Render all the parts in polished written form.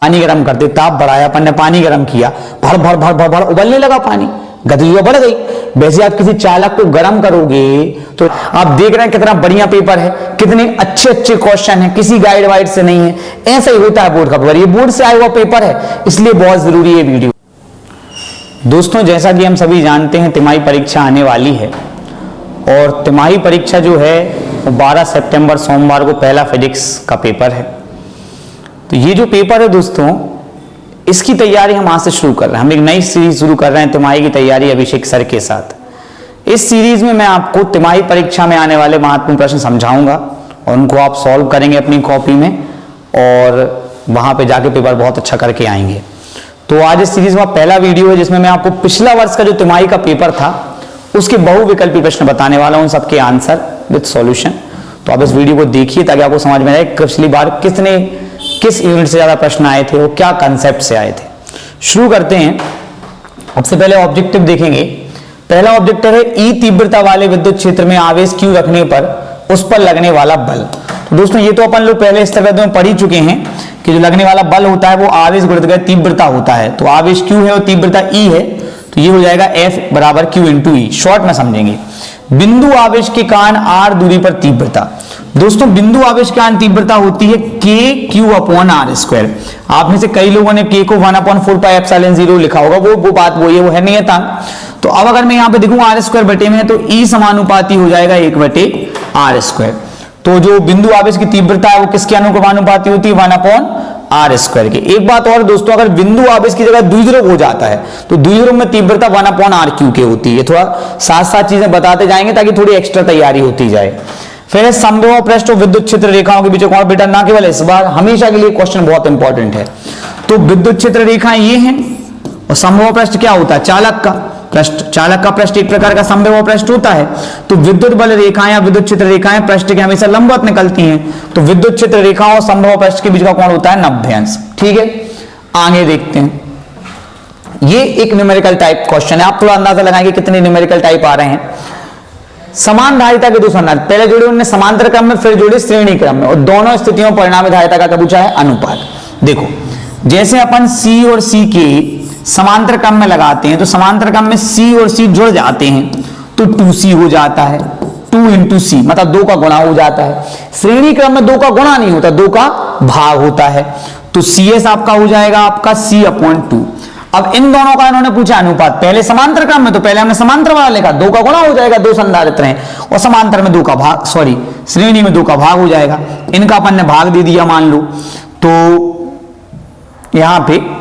पानी गर्म करते, ताप बढ़ाया अपन ने, पानी गर्म किया, भर भर भर भर भर उबलने लगा पानी, गतिज बढ़ गई। वैसे आप किसी चालक को गर्म करोगे तो आप देख रहे हैं कितना बढ़िया पेपर है, कितने अच्छे अच्छे क्वेश्चन हैं, किसी गाइड वाइड से नहीं है। ऐसा ही होता है बोर्ड का पेपर, ये बोर्ड से आया हुआ पेपर है, इसलिए बहुत जरूरी है वीडियो। दोस्तों, जैसा कि हम सभी जानते हैं तिमाही परीक्षा आने वाली है और तिमाही परीक्षा जो है वो 12 सितंबर सोमवार को पहला फिजिक्स का पेपर है। तो ये जो पेपर है दोस्तों, इसकी तैयारी हम आज से शुरू कर रहे हैं। हम एक नई सीरीज शुरू कर रहे हैं तिमाही की तैयारी अभिषेक सर के साथ। इस सीरीज में मैं आपको तिमाही परीक्षा में आने वाले महत्वपूर्ण प्रश्न समझाऊंगा और उनको आप सॉल्व करेंगे अपनी कॉपी में और वहां पे जाके पेपर बहुत अच्छा करके आएंगे। तो आज इस सीरीज में पहला वीडियो है जिसमें मैं आपको पिछला वर्ष का जो तिमाही का पेपर था उसके बहुविकल्पी प्रश्न बताने वाला हूं, सबके आंसर विद सॉल्यूशन। तो आप इस वीडियो को देखिए ताकि आपको समझ में आए पिछली बार किस यूनिट से ज्यादा प्रश्न आए थे, वो क्या कंसेप्ट से आए थे। शुरू करते हैं। सबसे पहले ऑब्जेक्टिव देखेंगे। पहला ऑब्जेक्टिव है ई तीव्रता वाले विद्युत क्षेत्र में आवेश Q रखने पर उस पर लगने वाला बल। तो दोस्तों, ये तो अपन लोग पहले इस तरह में पढ़ ही चुके हैं कि जो लगने वाला बल होता है वो आवेश गुणित तीव्रता होता है। तो आवेश Q है और तीव्रता E है, तो ये हो जाएगा F बराबर Q इंटू E। शॉर्ट में समझेंगे। बिंदु आवेश के कारण r दूरी पर तीव्रता। दोस्तों, बिंदु आवेश के कारण तीव्रता होती है KQ अपॉन R स्क्वायर। आप में से कई लोगों ने K को 1/4πε0 लिखा होगा, वो बात वही है, वो है नियतांक। तो अब अगर मैं यहाँ पे देखूं R स्क्वायर बटे में तो E समानुपाती हो जाएगा 1/r स्क्वायर। तो जो बिंदु आवेश की तीव्रता है वो किसके अनुपाती होती है? 1/r स्क्वायर के। एक बात और दोस्तों, अगर बिंदु आवेश की जगह द्विध्रुव हो जाता है तो द्विध्रुव में तीव्रता 1/r³ के होती है। थोड़ा साथ साथ चीजें बताते जाएंगे ताकि थोड़ी एक्स्ट्रा तैयारी होती जाए। फिर समबाहु पृष्ठ और विद्युत क्षेत्र रेखाओं के बीच कोण बेटा, ना केवल इस बार, हमेशा के लिए क्वेश्चन बहुत इंपॉर्टेंट है। तो विद्युत क्षेत्र रेखाएं ये हैं और समबाहु पृष्ठ क्या होता है? चालक का पृष्ठ। चालक का पृष्ठ एक प्रकार का समबाहु पृष्ठ होता है। तो विद्युत बल रेखाएं या विद्युत क्षेत्र रेखाएं पृष्ठ के हमेशा लंबवत निकलती हैं। तो विद्युत क्षेत्र रेखाओं और समबाहु पृष्ठ के बीच का कोण होता है 90 अंश। ठीक है, आगे देखते हैं। ये एक न्यूमेरिकल टाइप क्वेश्चन है। आप थोड़ा अंदाजा लगाएंगे कितने न्यूमेरिकल टाइप आ रहे हैं। समान धारिता के दो संधारित्र, पहले जोड़े उन्होंने समांतर क्रम में, फिर जोड़े श्रेणी क्रम में, और दोनों स्थितियों परिणामी धारिता का क्या पूछा है? अनुपात। देखो, जैसे अपन C और C के समांतर क्रम में लगाते हैं तो समांतर क्रम में C और C जुड़ जाते हैं तो 2C हो जाता है। 2 इंटू C मतलब 2 का गुणा हो जाता है। श्रेणी क्रम में 2 का गुणा नहीं होता, 2 का भाग होता है। तो CS आपका हो जाएगा आपका C/2। अब इन दोनों का इन्होंने पूछा अनुपात। पहले समांतर क्रम में तो पहले हमने समांतर वाला लिखा, 2 का गुणा हो जाएगा, 2 संधारित्र हैं, और समांतर में 2 का भाग, श्रेणी में 2 का भाग हो जाएगा। इनका अपन ने भाग दे दिया मान लो, तो यहां पे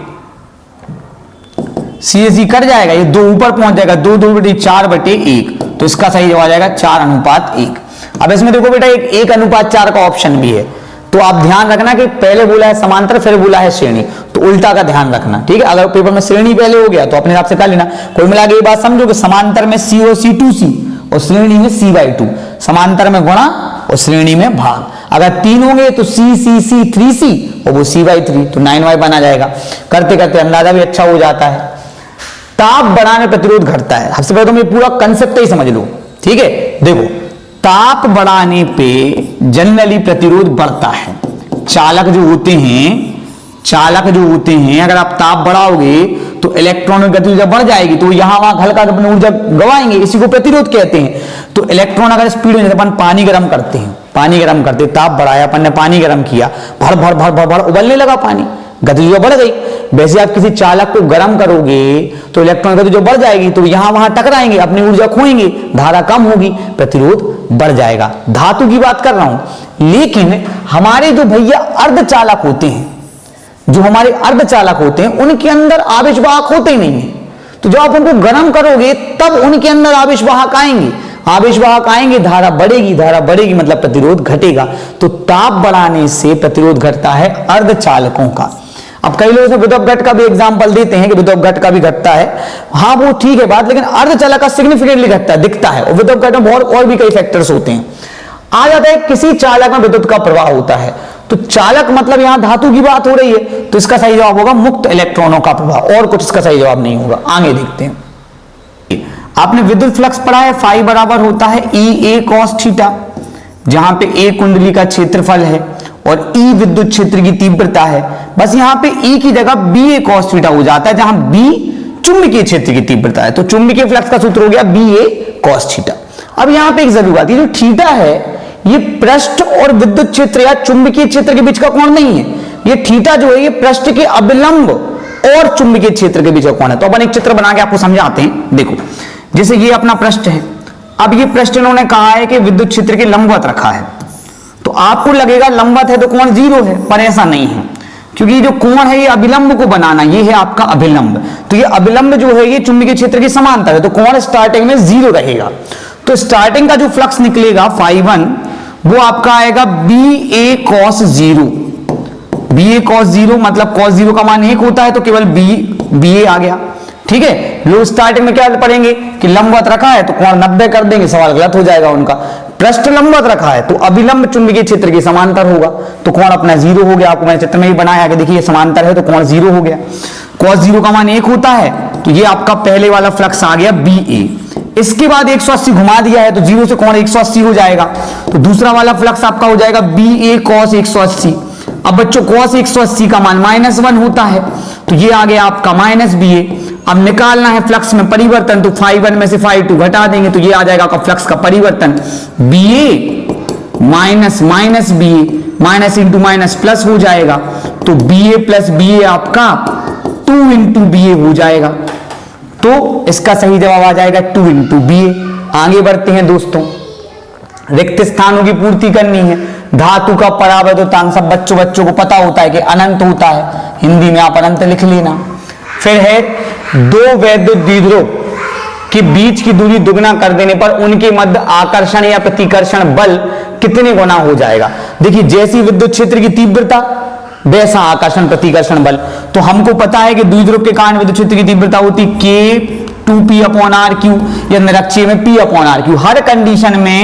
CSE कट जाएगा, ये 2 ऊपर पहुंच जाएगा, 2 2 बटे 4/1। तो इसका सही जवाब आ जाएगा 4:1। अब इसमें देखो बेटा, एक 1:4 का ऑप्शन भी है। तो आप ध्यान रखना कि पहले बोला है समांतर फिर बोला है श्रेणी, तो उल्टा का ध्यान रखना। ठीक है, अगर पेपर में श्रेणी पहले हो गया तो अपने हिसाब से कर लेना। कोई मिला के ये बात समझो कि समांतर में C और C 2C और श्रेणी में C/2, समांतर में गुणा और श्रेणी में भाग। अगर 3 होंगे तो C C C 3C और वो C/3, तो 9y बना जाएगा। करते करते अंदाजा भी अच्छा हो जाता है। ताप बढ़ाने प्रतिरोध घटता है। सबसे पहले तुम ये पूरा कंसेप्ट ही समझ लो। ठीक है, देखो, ताप बढ़ाने पे जनरली प्रतिरोध बढ़ता है। चालक जो होते हैं, अगर आप ताप बढ़ाओगे तो इलेक्ट्रॉन की गति बढ़ जाएगी, तो यहां वहां हल्का अपनी ऊर्जा गवाएंगे, इसी को प्रतिरोध कहते हैं। तो इलेक्ट्रॉन अगर स्पीड में, अपन पानी गर्म करते, ताप बढ़ाया अपन ने, पानी गर्म किया, भर भर भर भर भर उबलने लगा पानी, गति बढ़ गई। वैसे आप किसी चालक को गर्म करोगे तो इलेक्ट्रॉन गति जो बढ़ जाएगी, तो यहां वहां टकराएंगे, अपनी ऊर्जा खोएंगे, धारा कम होगी, प्रतिरोध बढ़ जाएगा। धातु की बात कर रहा हूं। लेकिन हमारे जो भैया अर्धचालक होते हैं, उनके अंदर आवेशवाहक होते ही नहीं है। तो जब आप उनको गर्म करोगे तब उनके अंदर आवेशवाहक आएंगे, धारा बढ़ेगी मतलब प्रतिरोध घटेगा। तो ताप बढ़ाने से प्रतिरोध घटता है अर्धचालकों का। अब कई लोग विद्युत घट का भी एग्जांपल देते हैं कि विद्युत घट का भी घटता है। हाँ, वो ठीक है बात, लेकिन अर्धचालक का सिग्निफिकेंटली घटता है, दिखता है। और विद्युत घट में बहुत और भी कई फैक्टर्स होते हैं। आ जाता है किसी चालक में विद्युत का प्रवाह होता है, तो चालक मतलब यहां धातु की बात हो रही है, तो इसका सही जवाब होगा मुक्त इलेक्ट्रॉनों का प्रवाह, और कुछ इसका सही जवाब नहीं होगा। आगे देखते हैं। आपने विद्युत फ्लक्स पढ़ा है, फाई बराबर होता है EA cos थीटा, जहां पे A कुंडली का क्षेत्रफल है और E विद्युत क्षेत्र की तीव्रता है, बस यहां पे E की जगह BA cos थीटा हो जाता है, जहां B चुंबकीय क्षेत्र की तीव्रता है। तो चुंबकीय फ्लक्स का सूत्र हो गया BA cos थीटा। अब यहां पे एक जरूरी बात, ये जो थीटा है ये पृष्ठ और विद्युत क्षेत्र या चुंबकीय क्षेत्र के बीच का कोण नहीं है, ये थीटा जो है ये पृष्ठ के अभिलंब और चुंबकीय क्षेत्र के बीच का कोण है। तो अपन एक चित्र बना के आपको समझाते हैं। देखो, जैसे ये अपना पृष्ठ है, अब ये पृष्ठ इन्होंने कहा है कि विद्युत क्षेत्र के लंबवत रखा है, तो आपको लगेगा लंबवत है तो कोण 0 है, पर ऐसा नहीं है, क्योंकि ये जो कोण है ये अभिलंब को बनाना, ये है आपका अभिलंब, तो ये अभिलंब जो है ये चुंबकीय क्षेत्र के समांतर है, तो कोण स्टार्टिंग में 0 रहेगा। तो स्टार्टिंग का जो फ्लक्स निकलेगा φ1 वो आपका आएगा BA cos 0। BA cos 0 मतलब cos 0 का मान 1 होता है, तो केवल BA आ गया। ठीक है, लो स्टार्टिंग में क्या पढ़ेंगे कि लंबवत रखा है तो कोण 90 कर देंगे, सवाल गलत हो जाएगा उनका। पृष्ठ लंबवत रखा है तो अभिलंब चुंबकीय क्षेत्र के समांतर होगा, तो कोण अपना 0 हो गया। आपको मैंने चित्र में ही बनाया कि देखिए समांतर है तो कोण 0 हो गया। cos 0 का मान 1 होता है, तो ये आपका पहले वाला फ्लक्स आ गया BA। इसके बाद 180 घुमा दिया है तो 0 से कोण 180 हो जाएगा, तो दूसरा वाला फ्लक्स आपका हो जाएगा BA cos 180। अब बच्चों cos 180 का मान -1 होता है, तो ये आ गया आपका -BA। अब निकालना है फ्लक्स में परिवर्तन, तो φ1 में से φ2 घटा देंगे, तो ये आ जाएगा आपका फ्लक्स का परिवर्तन BA minus BA, minus into minus plus हो जाएगा, तो BA प्लस BA आपका 2 इंटू BA हो जाएगा। तो इसका सही जवाब आ जाएगा 2 इंटू BA। आगे बढ़ते हैं दोस्तों, रिक्त स्थानों की पूर्ति करनी है। धातु का परावैद्युतांक सब बच्चों को पता होता है कि अनंत होता है, हिंदी में आप अनंत लिख लेना। फिर है दो वैद्युत द्विध्रुव के बीच की दूरी दुगना कर देने पर उनके मध्य आकर्षण या प्रतिकर्षण बल कितने गुना हो जाएगा। देखिए, जैसी विद्युत क्षेत्र की तीव्रता वैसा आकर्षण प्रतिकर्षण बल। तो हमको पता है कि द्विध्रुव के कारण विद्युत क्षेत्र की तीव्रता होती K2P/RQ या निरक्षीय में P/RQ। हर कंडीशन में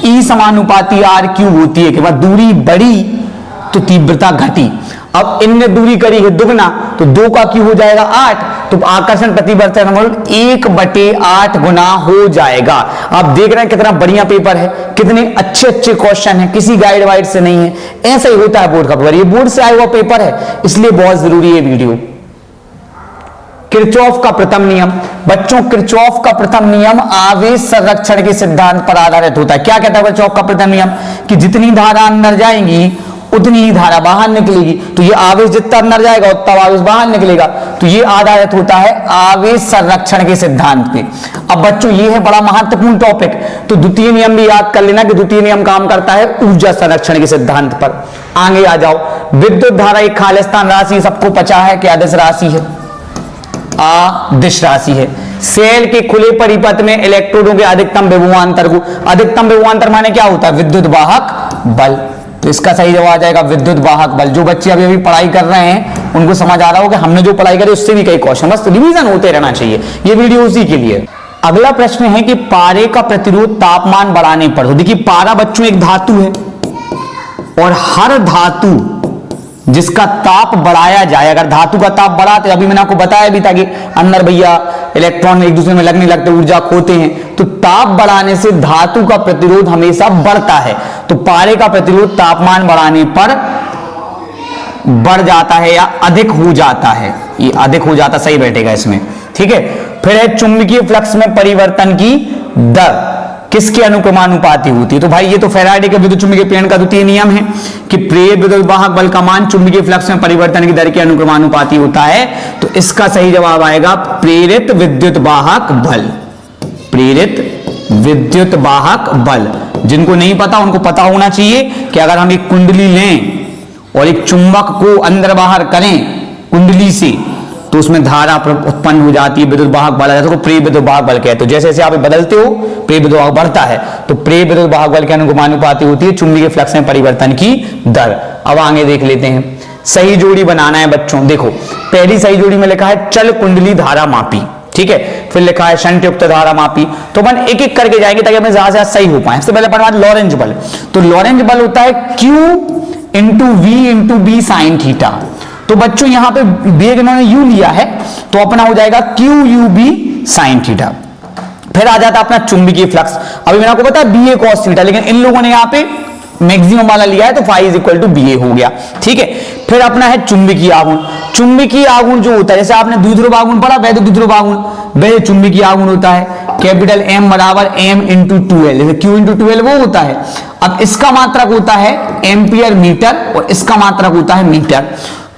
E समानुपाती RQ होती है कि वह दूरी बढ़ी तो तीव्रता घटी। अब इनने दूरी करी है दुगना, तो 2 का Q हो जाएगा 8, तो आकर्षण प्रतिवर्तन बल 1/8 गुना हो जाएगा। आप देख रहे हैं कितना बढ़िया पेपर है, कितने अच्छे क्वेश्चन हैं, किसी गाइड वाइड से नहीं है। ऐसा ही होता है बोर्ड का पेपर, ये बोर्ड से आया हुआ पेपर है, इसलिए बहुत जरूरी है वीडियो। किरचॉफ का प्रथम नियम, बच्चों किरचॉफ का प्रथम नियम आवेश संरक्षण के सिद्धांत पर आधारित होता है। क्या कहता है किरचॉफ का प्रथम नियम कि जितनी धारा अंदर जाएंगी उतनी ही धारा बाहर निकलेगी, तो ये आवेश जितना अंदर जाएगा उतना आवेश बाहर निकलेगा, तो ये आधारित होता है आवेश संरक्षण के सिद्धांत पे। अब बच्चों ये है बड़ा महत्वपूर्ण टॉपिक, तो द्वितीय नियम भी याद कर लेना कि द्वितीय नियम काम करता है ऊर्जा संरक्षण के सिद्धांत पर। आगे आ जाओ, विद्युत धारा एक खालिस्तान राशि, सबको पता है कि अदिश राशि है, अदिश राशि है। सेल के खुले परिपथ में इलेक्ट्रोडों के अधिकतम विभवांतर को, अधिकतम विभवांतर माने क्या होता है, विद्युत वाहक बल। तो इसका सही जवाब आ जाएगा विद्युत वाहक बल। जो बच्चे अभी पढ़ाई कर रहे हैं उनको समझ आ रहा हो कि हमने जो पढ़ाई करी उससे भी कई क्वेश्चन, बस रिवीजन होते रहना चाहिए, ये वीडियो उसी के लिए। अगला प्रश्न है कि पारे का प्रतिरोध तापमान बढ़ाने पर हो। देखिए, पारा बच्चों एक धातु है और हर धातु जिसका ताप बढ़ाया जाए, अगर धातु का ताप बढ़ाते, अभी मैंने आपको बताया भी था कि अंदर भैया इलेक्ट्रॉन एक दूसरे में लगने लगते, ऊर्जा खोते हैं, तो ताप बढ़ाने से धातु का प्रतिरोध हमेशा बढ़ता है। तो पारे का प्रतिरोध तापमान बढ़ाने पर बढ़ जाता है या अधिक हो जाता है, ये अधिक हो जाता सही बैठेगा इसमें। ठीक है, फिर है चुंबकीय फ्लक्स में परिवर्तन की दर किसके अनुक्रमानुपाती होती है। तो भाई ये तो फैराडे के विद्युत चुंबकीय प्रेरण का द्वितीय नियम है कि प्रेरित विद्युत वाहक बल का मान चुंबकीय फ्लक्स में परिवर्तन की दर के अनुक्रमानुपाती होता है। तो इसका सही जवाब आएगा प्रेरित विद्युत वाहक बल, प्रेरित विद्युत वाहक बल। जिनको नहीं पता उनको पता होना चाहिए कि अगर हम एक कुंडली लें और एक चुंबक को अंदर बाहर करें कुंडली से, तो उसमें धारा उत्पन्न हो जाती है, विद्युत वाहक बल आ जाता है, तो प्रेरित विद्युत वाहक बल कहते हैं। तो जैसे जैसे आप बदलते हो प्रेरित विद्युत वाहक बढ़ता है, तो प्रेरित विद्युत वाहक बल के अनुक्रमानुपाती होती है चुंबकीय फ्लक्स में परिवर्तन की दर। अब आगे देख लेते हैं, सही जोड़ी बनाना है बच्चों। देखो, पहली सही जोड़ी में लिखा है चल कुंडली धारा मापी, ठीक है, फिर लिखा है शंट युक्त धारा मापी। तो अपन एक एक करके जाएंगे ताकि अपने ज्यादा से ज्यादा सही हो पाए। सबसे पहले अपन लॉरेंज बल, तो लॉरेंज बल होता है Q into V into B sine theta. तो बच्चों यहां पे वेग इन्होंने u लिया है, तो अपना हो जाएगा QUB साइन थीटा। फिर आ जाता अपना चुंबकीय फ्लक्स, अभी मैंने आपको बताया BA cos थीटा, लेकिन इन लोगों ने यहां पे मैक्सिमम वाला लिया है तो phi is equal to B A हो गया। ठीक है, फिर अपना है चुंबकीय आघूर्ण। चुंबकीय आघूर्ण जो होता है, जैसे आपने द्विध्रुव आघूर्ण पढ़ा, वैध द्विध्रुव आघूर्ण, वैध चुंबकीय आघूर्ण होता है कैपिटल M बराबर M इंटू 2L, जैसे Q इंटू 2L वो होता है। अब इसका मात्रक होता है एम्पियर मीटर और इसका मात्रक होता है मीटर।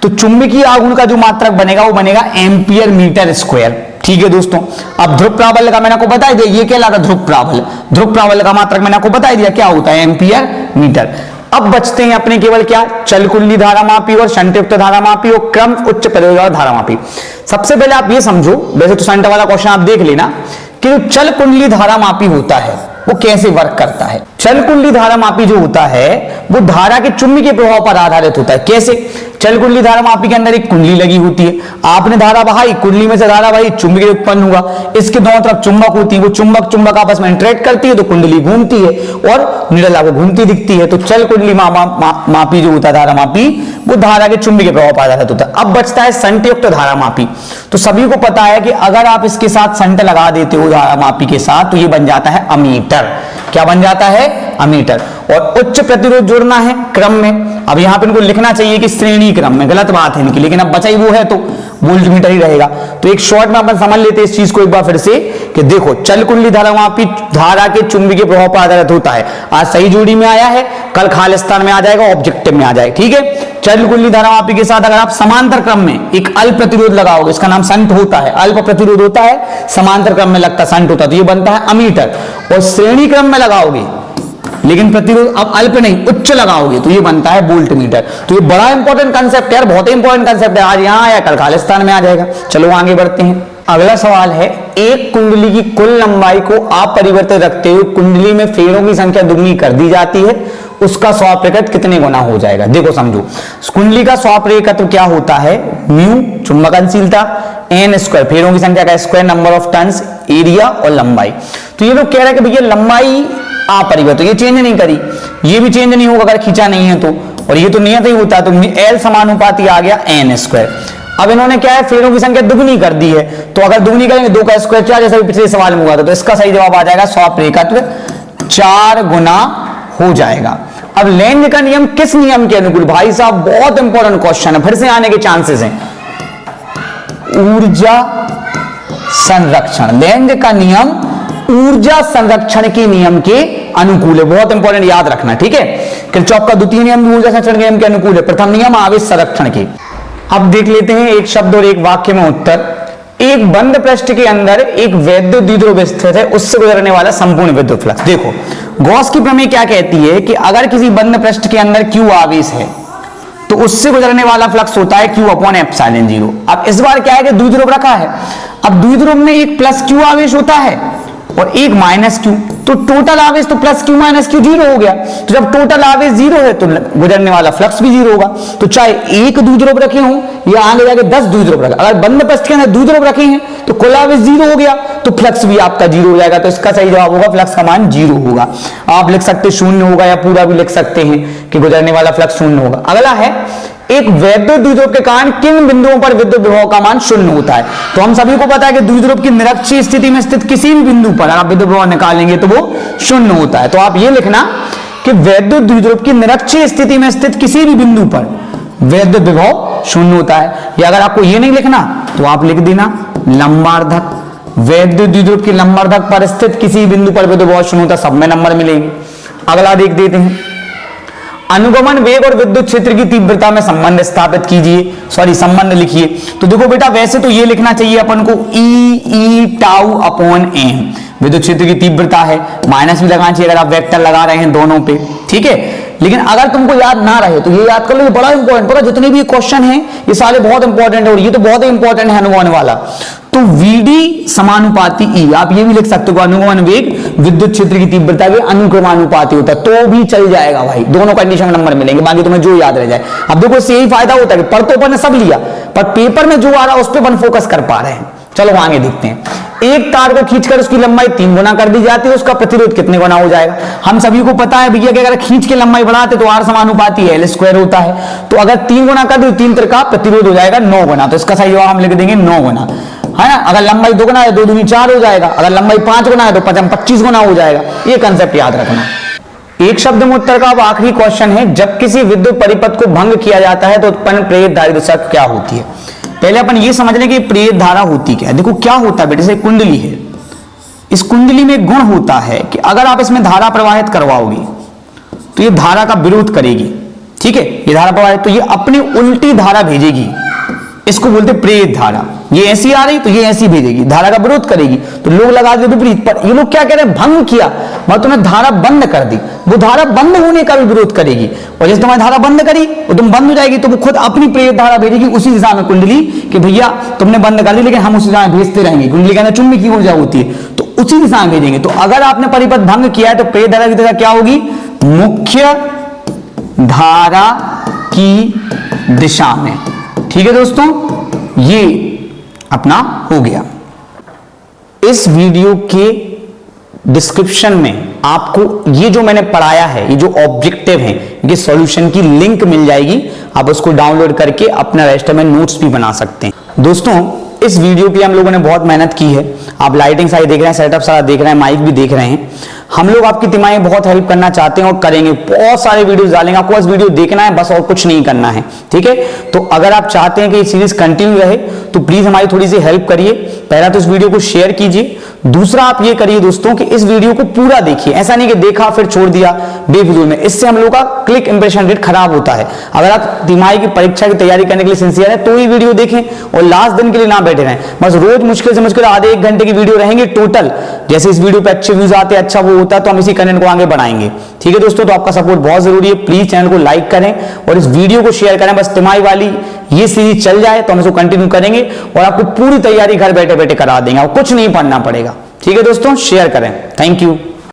तो चुंबकीय आघूर्ण का जो मात्रक बनेगा वो बनेगा एम्पियर मीटर स्क्वायर। ठीक है दोस्तों, अब ध्रुव प्राबल्य का मैंने आपको बता दिया, ये कहलाता ध्रुव प्राबल्य। ध्रुव प्राबल्य का मात्रक मैंने आपको बता दिया क्या होता है, एम्पियर मीटर। अब बचते हैं अपने केवल क्या, चल कुंडली धारामापी और शंटयुक्त धारामापी और क्रम उच्च प्रतिरोध वाला धारामापी। सबसे पहले आप ये समझो, वैसे तो शंट वाला क्वेश्चन आप देख लेना, कि जो चल कुंडली धारामापी होता है वो कैसे वर्क करता है। चल कुंडली धारामापी जो होता है वो धारा के चुंबकीय प्रभाव पर आधारित होता है। कैसे, चल कुंडली धारामापी के अंदर एक कुंडली लगी होती है, आपने धारा बहाई, कुंडली में से धारा बहाई, चुंबकीय उत्पन्न हुआ, इसके दोनों तरफ चुंबक होती है, वो चुंबक चुंबक आपस में इंटरेक्ट करती है तो कुंडली घूमती है और निडल आपको घूमती दिखती है। तो चल कुंडली मापी जो होता है धारामापी, वो धारा के चुंबकीय प्रभाव पर आधारित होता है। अब बचता है संटयुक्त धारामापी। तो सभी को पता है कि अगर आप इसके साथ संट लगा देते हो धारामापी के साथ तो ये बन जाता है अमीटर। क्या बन जाता है, अमीटर। और उच्च प्रतिरोध जोड़ना है क्रम में। अब यहां पे इनको लिखना चाहिए कि श्रेणी क्रम में, गलत बात है इनकी, लेकिन अब बचा ही वो है तो वोल्टमीटर ही रहेगा। तो एक शॉर्ट में अपन समझ लेते हैं इस चीज को एक बार फिर से, कि देखो चल कुंडली धारामापी धारा के चुंबकीय प्रभाव पर आधारित होता है। आज सही जोड़ी में आया है, कल खालिस्तान में आ जाएगा, ऑब्जेक्टिव में आ जाए। ठीक है, चल कुंडली धारामापी के साथ अगर आप समांतर क्रम में एक अल्प प्रतिरोध लगाओगे, इसका नाम संट होता है, अल्प प्रतिरोध होता है, समांतर क्रम में लगता संट होता है, तो ये बनता है अमीटर। और श्रेणी क्रम में लगाओगे लेकिन प्रतिरोध अब अल्प नहीं उच्च लगाओगे तो ये बनता है वोल्ट मीटर। तो ये बड़ा इंपॉर्टेंट कंसेप्ट है यार, बहुत ही इंपॉर्टेंट कंसेप्ट है। आज यहां आया, कल खालिस्तान में आ जाएगा। चलो आगे बढ़ते हैं। अगला सवाल है, एक कुंडली की कुल लंबाई को अपरिवर्तित रखते हुए कुंडली में फेरों की संख्या दुगनी कर दी जाती है, उसका स्वाप्रकट कितने गुना हो जाएगा। देखो समझो, कुंडली का स्वाप्रकट क्या होता है, म्यू चुंबकनशीलता, एन स्क्वायर फेरों की संख्या का square, number of turns, area और लंबाई। तो ये लोग कह रहे हैं कि भैया लंबाई अपरिवर्तित, ये चेंज नहीं करी, ये भी चेंज नहीं होगा अगर खींचा नहीं है तो, और ये तो नियत ही होता है, तो एल समानुपाती आ गया एन स्क्वायर। अब इन्होंने क्या है, फेरों की संख्या दुगनी कर दी है, तो अगर दुगनी करेंगे 2 का स्क्वायर 4, जैसा पिछले सवाल में हुआ था, तो इसका सही जवाब आ जाएगा स्वाप्रकत्व 4 गुना हो जाएगा। अब लेंज का नियम किस नियम के अनुकूल, भाई साहब बहुत इंपॉर्टेंट क्वेश्चन है, फिर से आने के चांसेस हैं। ऊर्जा संरक्षण, लेंज का नियम ऊर्जा संरक्षण के नियम के अनुकूल है, बहुत इंपॉर्टेंट याद रखना। ठीक है, किरचॉफ का द्वितीय नियम भी ऊर्जा संरक्षण के नियम के अनुकूल है, प्रथम नियम आवेश संरक्षण के। अब देख लेते हैं एक शब्द और एक वाक्य में उत्तर। एक बंद पृष्ठ के अंदर एक वैद्युत द्विध्रुव स्थित है, उससे गुजरने वाला संपूर्ण विद्युत फ्लक्स। देखो गॉस की प्रमेय क्या कहती है कि अगर किसी बंद पृष्ठ के अंदर Q आवेश है तो उससे गुजरने वाला फ्लक्स होता है Q अपॉन एप्सिलॉन 0। अब इस बार क्या है कि द्विध्रुव रखा है, अब द्विध्रुव में एक प्लस Q आवेश होता है और एक माइनस Q, तो टोटल आवेश तो प्लस Q माइनस Q 0 हो गया। तो जब टोटल आवेश 0 है तो गुजरने वाला फ्लक्स भी 0 होगा। तो चाहे एक द्विध्रुव रखे हों या आगे जाके 10 द्विध्रुव रखे, अगर बंद पृष्ठ के अंदर द्विध्रुव रखे हैं तो कुल आवेश 0 हो गया, तो फ्लक्स भी आपका 0 हो जाएगा। तो इसका सही जवाब होगा फ्लक्स का मान 0 होगा। आप लिख सकते 0 होगा या पूरा भी लिख सकते हैं कि गुजरने वाला फ्लक्स 0 होगा। अगला है, एक वैद्युत द्विध्रुव के कारण किन बिंदुओं पर विद्युत विभव का मान 0 होता है। तो हम सभी को पता है कि द्विध्रुव की निरक्षीय स्थिति में स्थित किसी भी बिंदु पर आप विद्युत विभव निकालेंगे तो वो 0 होता है। तो आप ये लिखना कि वैद्युत द्विध्रुव की निरक्षीय स्थिति में स्थित किसी भी बिंदु पर वैद्युत विभव 0 होता है। या अगर आपको ये नहीं लिखना तो आप लिख देना लंबार्धक, वैद्युत द्विध्रुव की लंबार्धक पर स्थित किसी बिंदु पर विद्युत विभव 0 होता है, सब में नंबर मिलेंगे। अगला देख देते हैं, अनुगमन वेग और विद्युत क्षेत्र की तीव्रता में संबंध स्थापित कीजिए, संबंध लिखिए। तो देखो बेटा वैसे तो ये लिखना चाहिए अपन को ई टाउ अपॉन एम, विद्युत क्षेत्र की तीव्रता है, माइनस भी लगाना चाहिए अगर आप वेक्टर लगा रहे हैं दोनों पे। ठीक है, लेकिन अगर तुमको याद ना रहे तो ये याद कर लो, ये बड़ा इंपॉर्टेंट, पता जितने भी क्वेश्चन हैं ये सारे बहुत इंपॉर्टेंट है और ये तो बहुत ही इंपॉर्टेंट है अनुगमन वाला। तो वीडी समानुपाती ई, आप ये भी लिख सकते हो अनुगमन वेग विद्युत क्षेत्र की तीव्रता के अनुक्रमानुपाती होता है, तो भी चल जाएगा भाई, दोनों कंडीशन में नंबर मिलेंगे, बाकी तुम्हें जो याद रह जाए। अब देखो इससे यही फायदा होता है कि पढ़ तो अपन ने सब लिया पर पेपर में जो आ रहा है उस पर अपन फोकस कर पा रहे हैं। चलो आगे देखते हैं। एक तार को खींचकर उसकी लंबाई 3 गुना कर दी जाती है, उसका प्रतिरोध कितने गुना हो जाएगा। हम सभी को पता है भैया कि अगर खींच के लंबाई बढ़ाते तो R समानुपाती L स्क्वायर होता है, तो अगर 3 गुना कर दो 3 का प्रतिरोध हो जाएगा 9 गुना, तो इसका सही जवाब हम लिख देंगे 9 गुना, है ना। अगर लंबाई 2 गुना है 2 दूनी 4 हो जाएगा, अगर लंबाई 5 गुना है तो 25 गुना हो जाएगा। ये कंसेप्ट याद रखना। एक शब्द में उत्तर का अब आखिरी क्वेश्चन है, जब किसी विद्युत परिपथ को भंग किया जाता है तो उत्पन्न प्रेरित धारा दिशा क्या होती है। पहले अपन ये समझ लें कि प्रेरित धारा होती क्या है। देखो क्या होता है बेटे, जैसे कुंडली है, इस कुंडली में गुण होता है कि अगर आप इसमें धारा प्रवाहित करवाओगे तो ये धारा का विरोध करेगी, ठीक है। ये धारा प्रवाहित तो ये अपनी उल्टी धारा भेजेगी, इसको बोलते प्रेरित धारा। ये ऐसी आ रही तो ये ऐसी भेजेगी, धारा का विरोध करेगी, तो लोग लगा दे विपरीत। पर ये लोग क्या कह रहे हैं, भंग किया मतलब तुमने धारा बंद कर दी, वो धारा बंद होने का भी विरोध करेगी। और जैसे तुम्हारी धारा बंद करी वो तुम बंद हो जाएगी, तो वो खुद अपनी प्रेरित धारा भेजेगी उसी दिशा में कुंडली, कि भैया तुमने बंद कर दी लेकिन हम उसी दिशा में भेजते रहेंगे। कुंडली के अंदर चुंबकीय की ऊर्जा होती है, तो उसी दिशा में भेजेंगे। तो अगर आपने परिपथ भंग किया है तो प्रेरित धारा की दिशा क्या होगी, मुख्य धारा की दिशा में। ठीक है दोस्तों, ये अपना हो गया। इस वीडियो के डिस्क्रिप्शन में आपको ये जो मैंने पढ़ाया है, ये जो ऑब्जेक्टिव है, ये सॉल्यूशन की लिंक मिल जाएगी। आप उसको डाउनलोड करके अपना रजिस्टर में नोट्स भी बना सकते हैं। दोस्तों इस वीडियो के लिए हम लोगों ने बहुत मेहनत की है। आप लाइटिंग सारी देख रहे हैं, सेटअप सारा देख रहे हैं, माइक भी देख रहे हैं। हम लोग आपकी तिमाही में बहुत हेल्प करना चाहते हैं और करेंगे। बहुत सारे वीडियोस डालेंगे, आपको बस वीडियो देखना है, बस और कुछ नहीं करना है, ठीक है। तो अगर आप चाहते हैं कि ये सीरीज कंटिन्यू रहे तो प्लीज हमारी थोड़ी सी हेल्प करिए। पहला तो इस वीडियो को शेयर कीजिए, दूसरा आप ये करिए दोस्तों कि इस वीडियो को पूरा देखिए। ऐसा नहीं कि देखा फिर छोड़ दिया बेफिजूल में, इससे हम लोग का क्लिक इंप्रेशन रेट खराब होता है। अगर आप तिमाही की परीक्षा की तैयारी करने के लिए सिंसियर है तो ही वीडियो देखें और लास्ट दिन के लिए ना बैठे रहें। बस रोज मुश्किल से मुश्किल आधे एक घंटे की वीडियो रहेंगे टोटल। जैसे इस वीडियो पे अच्छे व्यूज आते हैं, अच्छा वो होता है, तो हम इसी कंटेंट को आगे बढ़ाएंगे। ठीक है दोस्तों, तो आपका सपोर्ट बहुत जरूरी है। प्लीज चैनल को लाइक करें और इस वीडियो को शेयर करें। बस तिमाही वाली ये सीरीज चल जाए तो हम इसको कंटिन्यू करेंगे और आपको पूरी तैयारी घर बैठे बैठे करा देंगे और कुछ नहीं पढ़ना पड़ेगा। ठीक है दोस्तों, शेयर करें। Thank you.